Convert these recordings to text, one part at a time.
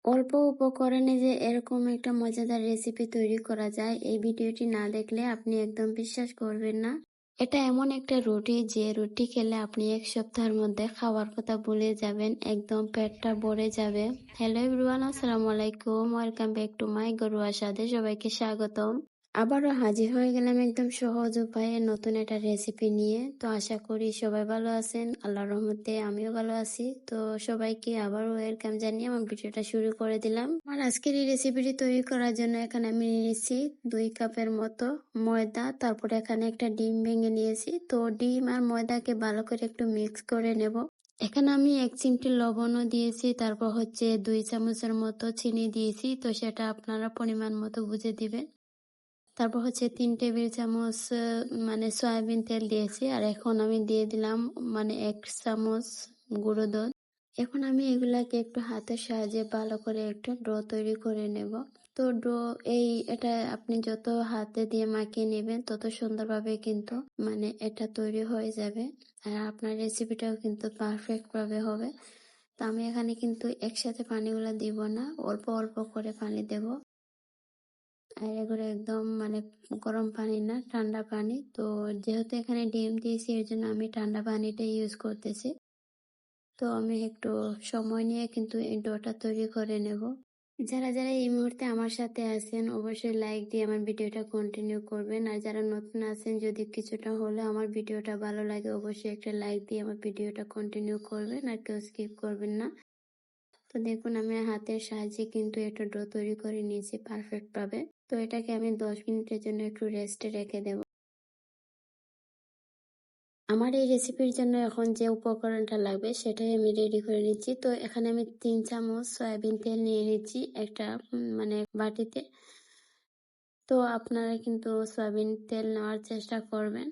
অল্প উপকরণে যে এরকম একটা মজাদার রেসিপি তৈরি করা যায়, এই ভিডিওটি না দেখলে আপনি একদম বিশ্বাস করবেন না। এটা এমন একটা রুটি যে রুটি খেলে আপনি এক সপ্তাহের মধ্যে খাওয়ার কথা ভুলে যাবেন, একদম পেটটা ভরে যাবে। হ্যালো এভরিওয়ান, আসসালামু আলাইকুম, ওয়েলকাম ব্যাক টু মাই ঘরোয়া স্বাদে সবাইকে স্বাগতম। আবারও হাজির হয়ে গেলাম একদম সহজ উপায়ে নতুন একটা রেসিপি নিয়ে। তো আশা করি সবাই ভালো আছেন, আল্লাহর রহমতে আমিও ভালো আছি। তো সবাইকে আবারও ওয়েলকাম জানিয়ে আমার ভিডিওটা শুরু করে দিলাম। আমার আজকের এই রেসিপিটি তৈরি করার জন্য এখানে আমি নিয়েছি 2 কাপের মতো ময়দা, তারপরে এখানে একটা ডিম ভেঙে নিয়েছি। তো ডিম আর ময়দাকে ভালো করে একটু মিক্স করে নেব। এখানে আমি 1 চিমটি লবণও দিয়েছি, তারপর হচ্ছে 2 চামচের মতো চিনি দিয়েছি। তো সেটা আপনারা পরিমাণ মতো বুঝে দিবেন। তারপর হচ্ছে 3 টেবিল চামচ মানে সয়াবিন তেল দিয়েছি। আর এখন আমি দিয়ে দিলাম মানে 1 চামচ গুঁড়ো দুধ। এখন আমি এগুলাকে একটু হাতের সাহায্যে ভালো করে একটু ডো তৈরি করে নেব। তো ডো এটা আপনি যত হাতে দিয়ে মাখিয়ে নেবেন তত সুন্দরভাবে কিন্তু মানে এটা তৈরি হয়ে যাবে। আর আপনার রেসিপিটাও কিন্তু পারফেক্ট ভাবে হবে। তো আমি এখানে কিন্তু একসাথে পানিগুলা দিব না, অল্প অল্প করে পানি দেব। আর এগুলো একদম মানে গরম পানি না, ঠান্ডা পানি। তো যেহেতু এখানে ডিম দিয়েছি এর জন্য আমি ঠান্ডা পানিটা ইউজ করতেছি। তো আমি একটু সময় নিয়ে কিন্তু এই ডোটা তৈরি করে নেব। যারা যারা এই মুহূর্তে আমার সাথে আছেন অবশ্যই লাইক দিয়ে আমার ভিডিওটা কন্টিনিউ করবেন। আর যারা নতুন আছেন যদি কিছুটা হলে আমার ভিডিওটা ভালো লাগে অবশ্যই একটা লাইক দিয়ে আমার ভিডিওটা কন্টিনিউ করবেন, আর কেউ স্কিপ করবেন না। তো দেখুন আমি হাতের সাহায্যে কিন্তু একটা ডো তৈরি করে নিয়েছি পারফেক্ট ভাবে। তো এটাকে আমি 10 মিনিটের জন্য একটু রেস্টে রেখে দেব। আমার এই রেসিপির জন্য এখন যে উপকরণটা লাগবে সেটাই আমি রেডি করে নিচ্ছি। তো এখানে আমি 3 চামচ সয়াবিন তেল নিয়ে নিচ্ছি একটা মানে বাটিতে। তো আপনারা কিন্তু সয়াবিন তেল নেওয়ার চেষ্টা করবেন।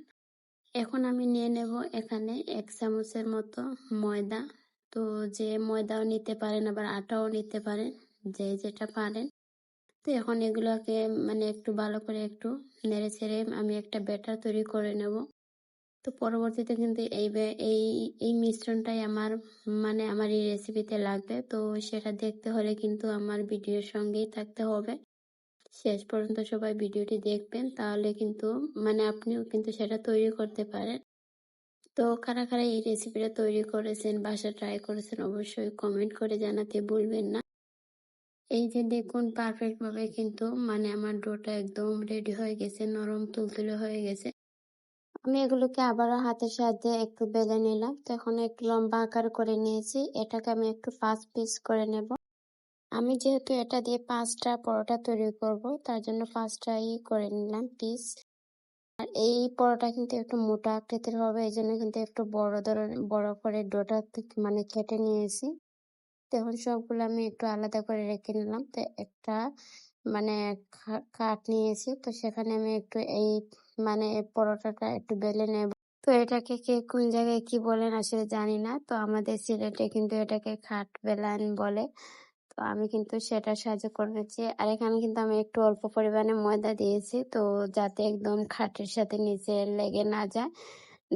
এখন আমি নিয়ে নেব এখানে 1 চামচের মতো ময়দা। তো যে ময়দাও নিতে পারেন আবার আটাও নিতে পারেন, যে যেটা পারেন। তো এখন এগুলোকে মানে একটু ভালো করে একটু নেড়ে ছেড়ে আমি একটা ব্যাটার তৈরি করে নেব। তো পরবর্তীতে কিন্তু এই মিশ্রণটাই আমার মানে আমার এই রেসিপিতে লাগবে। তো সেটা দেখতে হলে কিন্তু আমার ভিডিওর সঙ্গেই থাকতে হবে। শেষ পর্যন্ত সবাই ভিডিওটি দেখবেন, তাহলে কিন্তু মানে আপনিও কিন্তু সেটা তৈরি করতে পারেন। তো কারা কারা এই রেসিপিটা তৈরি করেছেন, বাসায় ট্রাই করেছেন অবশ্যই কমেন্ট করে জানাতে ভুলবেন না। এই যে দেখুন পারফেক্ট ভাবে কিন্তু মানে আমার ডোটা একদম রেডি হয়ে গেছে, নরম তুলতুলে হয়ে গেছে। আমি এগুলোকে আবারও হাতের সাহায্যে একটু বেলে নিলাম। তো এখন একটু লম্বা আকার করে নিয়েছি, এটাকে আমি একটু 5 পিস করে নেব। আমি যেহেতু এটা দিয়ে 5টা পরোটা তৈরি করব তার জন্য 5টাই করে নিলাম পিস। আর এই পরোটা কিন্তু একটু মোটা আকৃতির হবে, এই জন্য কিন্তু একটু বড় করে ডোটা মানে কেটে নিয়েছি। তো এখন সবগুলো আমি একটু আলাদা করে রেখে নিলাম। তো একটা মানে কাঠ নিয়েছি, তো সেখানে আমি একটু এই মানে পরোটাটা একটু বেলে নেব। তো এটাকে কে কোন জায়গায় কি বলেন আসলে জানি না। তো আমাদের সিলেটে কিন্তু এটাকে খাট বেলান বলে। তো আমি কিন্তু সেটার সাহায্য করে নিচ্ছি। আর এখানে কিন্তু আমি একটু অল্প পরিমাণে ময়দা দিয়েছি, তো যাতে একদম খাটের সাথে নিচে লেগে না যায়।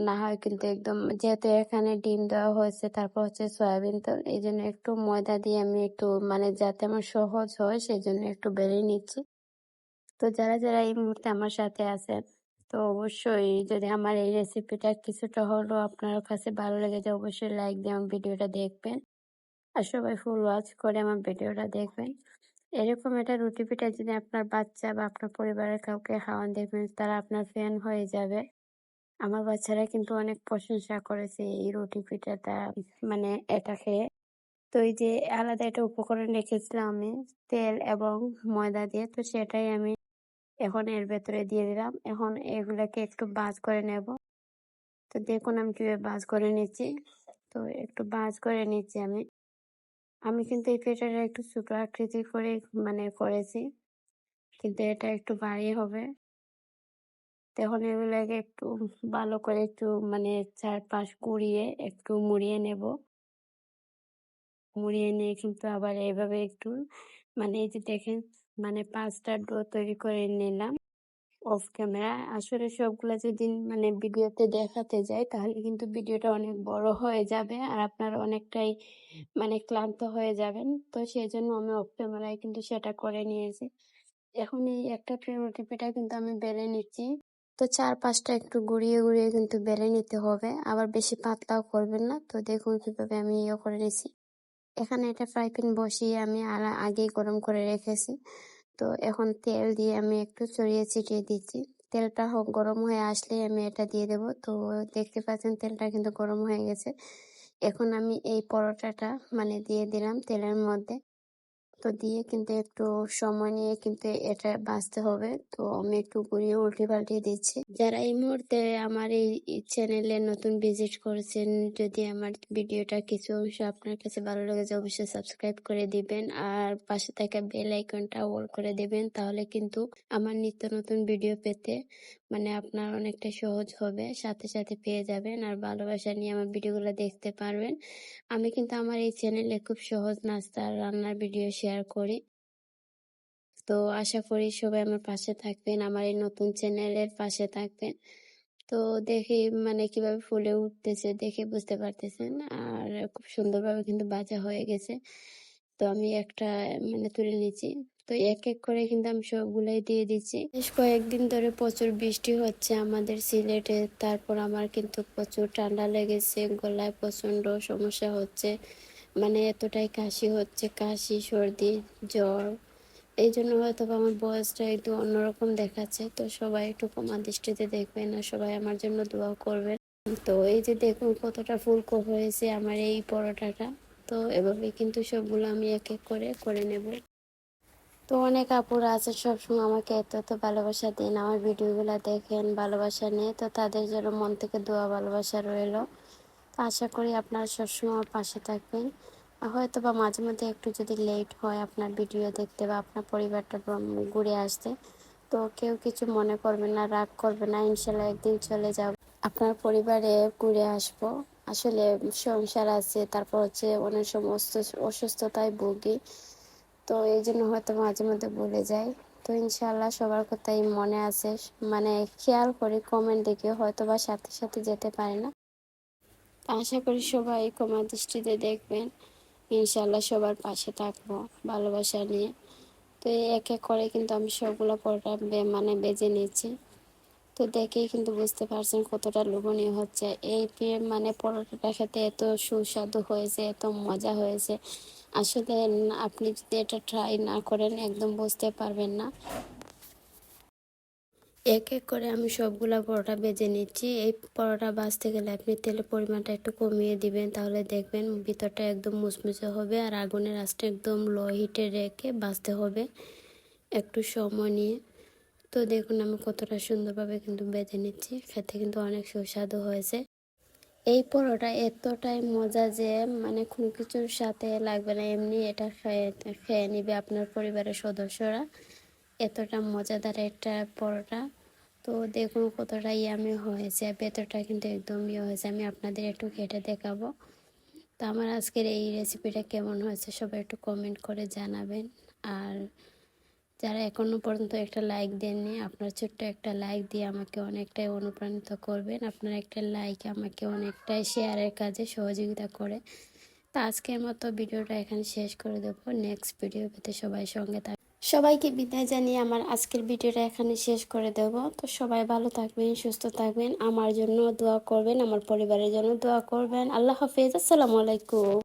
না হয় কিন্তু একদম, যেহেতু এখানে ডিম দেওয়া হয়েছে তারপর হচ্ছে সয়াবিন তেল, এই জন্য একটু ময়দা দিয়ে আমি একটু মানে যাতে আমার সহজ হয় সেই জন্য একটু বেলে নিচ্ছি। তো যারা যারা এই মুহূর্তে আমার সাথে আছেন তো অবশ্যই যদি আমার এই রেসিপিটা কিছুটা হলেও আপনার কাছে ভালো লেগে যায় অবশ্যই লাইক দিয়ে আমার ভিডিওটা দেখবেন। আর সবাই ফুল ওয়াচ করে আমার ভিডিওটা দেখবেন। এরকম একটা রুটি পিঠা যদি আপনার বাচ্চা বা আপনার পরিবারের কাউকে খাওয়ান, দেখবেন তারা আপনার ফ্যান হয়ে যাবে। আমার বাচ্চারা কিন্তু অনেক প্রশংসা করেছে এই রুটি পিঠাটা মানে এটা খেয়ে। তো এই যে আলাদা একটা উপকরণ রেখেছিলাম আমি তেল এবং ময়দা দিয়ে, তো সেটাই আমি এখন এর ভেতরে দিয়ে দিলাম। এখন এগুলাকে একটু ভাঁজ করে নেব। তো দেখুন আমি কিভাবে ভাঁজ করে নিচ্ছি। তো একটু ভাঁজ করে নিচ্ছি আমি। আমি কিন্তু এই পিঠাটা একটু ছোট আকৃতি করে মানে করেছি, কিন্তু এটা একটু ভারী হবে। তো এখন এগুলাকে একটু ভালো করে একটু মানে চারপাশ ঘুরিয়ে একটু মুড়িয়ে নেব। মুড়িয়ে নিয়ে কিন্তু আবার এভাবে একটু মানে এই যে দেখেন মানে 5টা ডো তৈরি করে নিলাম। Of camera. আসলে সবগুলা যদি মানে ভিডিওতে দেখাতে যাই তাহলে কিন্তু ভিডিওটা অনেক বড় হয়ে যাবে আর আপনারা অনেকটাই মানে ক্লান্ত হয়ে যাবেন। তো সেজন্য আমি অফ ক্যামেরায় কিন্তু সেটা করে নিয়েছি। এখন এই একটা রুটিপিঠা কিন্তু আমি বেলে নিচ্ছি। তো ৪-৫টা একটু গুঁড়িয়ে গুঁড়িয়ে কিন্তু বেলে নিতে হবে। আবার বেশি পাতলাও করবেন না। তো দেখুন কিভাবে আমি করে নিছি। এখানে একটা ফ্রাই প্যান বসিয়ে আমি আগেই গরম করে রেখেছি। তো এখন তেল দিয়ে আমি একটু ছড়িয়ে ছিটিয়ে দিচ্ছি। তেলটা গরম হয়ে আসলেই আমি এটা দিয়ে দেব। তো দেখতে পাচ্ছেন তেলটা কিন্তু গরম হয়ে গেছে। এখন আমি এই পরোটাটা মানে দিয়ে দিলাম তেলের মধ্যে। তো দিয়ে কিন্তু একটু সময় নিয়ে কিন্তু এটা ভাজতে হবে। তো আমি একটু ঘুরিয়ে উল্টে পাল্টে দিচ্ছি। যারা এই মুহূর্তে আমার এই চ্যানেলে নতুন ভিজিট করেছেন, যদি আমার ভিডিওটা কিছু অংশ আপনার কাছে ভালো লেগেছে অবশ্যই সাবস্ক্রাইব করে দিবেন আর পাশে থাকা বেল আইকনটা অল করে দিবেন। তাহলে কিন্তু আমার নিত্য নতুন ভিডিও পেতে মানে আপনার অনেকটা সহজ হবে, সাথে সাথে পেয়ে যাবেন আর ভালোবাসা নিয়ে আমার ভিডিওগুলো দেখতে পারবেন। আমি কিন্তু আমার এই চ্যানেলে খুব সহজ নাস্তা আর রান্নার ভিডিও শেয়ার করি। তো আশা করি সবাই আমার পাশে থাকবেন, আমার এই নতুন চ্যানেলের পাশে থাকবেন। তো দেখে মানে কিভাবে ফুলে উঠতেছে দেখে বুঝতে পারতেছেন আর খুব সুন্দরভাবে কিন্তু ভাজা হয়ে গেছে। তো আমি একটা মানে তুলে নিচ্ছি। তো এক এক করে কিন্তু আমি সবগুলাই দিয়ে দিচ্ছি। বেশ কয়েকদিন ধরে প্রচুর বৃষ্টি হচ্ছে আমাদের সিলেটে। তারপর আমার কিন্তু প্রচুর ঠান্ডা লেগেছে, গলায় প্রচন্ড সমস্যা হচ্ছে, মানে এতটাই কাশি হচ্ছে, কাশি সর্দি জ্বর। এই জন্য হয়তো বা আমার বয়সটা একটু অন্যরকম দেখাচ্ছে। তো সবাই একটু ক্ষমা দৃষ্টিতে দেখবেন আর সবাই আমার জন্য দোয়া করবেন। তো এই যে দেখুন কতটা ফুলকো হয়েছে আমার এই পরোটাটা। তো এভাবে কিন্তু সবগুলো আমি এক এক করে করে নেব। তো অনেক আপুরা আছে সবসময় আমাকে এত এত ভালোবাসা দেন, আমার ভিডিওগুলো দেখেন ভালোবাসা নিয়ে। তো তাদের জন্য মন থেকে দোয়া ভালোবাসা রইলো। তো আশা করি আপনারা সবসময় আমার পাশে থাকবেন। হয়তো বা মাঝে মধ্যে একটু যদি লেট হয় আপনার ভিডিও দেখতে বা আপনার পরিবারটা ঘুরে আসতে, তো কেউ কিছু মনে করবেন না, রাগ করবেন না। ইনশাল্লাহ একদিন চলে যাব, আপনার পরিবারে ঘুরে আসবো। আসলে সংসার আছে, তারপর হচ্ছে অনেক সমস্ত অসুস্থতায় ভুগি। তো এই জন্য হয়তো মাঝে মধ্যে ভুলে যাই। তো ইনশাল্লাহ সবার কথাই মনে আছে, মানে খেয়াল করি, কমেন্ট দেখে হয়তো বা সাথে সাথে যেতে পারি না। আশা করি সবাই ক্ষমা দৃষ্টিতে দেখবেন। ইনশাল্লাহ সবার পাশে থাকবো ভালোবাসা নিয়ে। তো এই এক এক করে কিন্তু আমি সবগুলো পরোটা মানে বেজে নিচ্ছি। তো দেখেই কিন্তু বুঝতে পারছেন কতটা লোভনীয় হচ্ছে। এই মানে পরোটাটা খেতে এত সুস্বাদু হয়েছে, এত মজা হয়েছে। আসলে আপনি যদি এটা ট্রাই না করেন একদম বুঝতে পারবেন না। এক এক করে আমি সবগুলা পরোটা ভেজে নিচ্ছি। এই পরোটা ভাজতে গেলে আপনি তেলের পরিমাণটা একটু কমিয়ে দিবেন, তাহলে দেখবেন ভিতরটা একদম মুচমুচে হবে। আর আগুনের আঁচটা একদম লো হিটে রেখে ভাজতে হবে একটু সময় নিয়ে। তো দেখুন আমি কতটা সুন্দরভাবে কিন্তু ভেজে নিচ্ছি, খেতে কিন্তু অনেক সুস্বাদু হয়েছে। এই পরোটা এতটাই মজা যে মানে কোনো কিছুর সাথে লাগবে না, এমনি এটা খেয়ে খেয়ে নিবে আপনার পরিবারের সদস্যরা। এতটা মজাদার একটা পরোটা। তো দেখুন কতটা ইয়ামি হয়েছে, ভেতরটা কিন্তু একদম হয়েছে। আমি আপনাদের একটু কেটে দেখাবো। তো আমার আজকের এই রেসিপিটা কেমন হয়েছে সবাই একটু কমেন্ট করে জানাবেন। আর যারা এখনো পর্যন্ত একটা লাইক দেননি, আপনার ছোট্ট একটা লাইক দিয়ে আমাকে অনেকটাই অনুপ্রাণিত করবেন। আপনার একটা লাইক আমাকে অনেকটাই শেয়ারের কাজে সহযোগিতা করে। তো আজকের মতো ভিডিওটা এখানে শেষ করে দেবো। নেক্সট ভিডিও পেতে সবাই সঙ্গে থাকবেন। সবাইকে বিদায় জানিয়ে আমার আজকের ভিডিওটা এখানে শেষ করে দেব। তো সবাই ভালো থাকবেন, সুস্থ থাকবেন, আমার জন্য দোয়া করবেন, আমার পরিবারের জন্য দোয়া করবেন। আল্লাহ হাফেজ, আসসালামু আলাইকুম।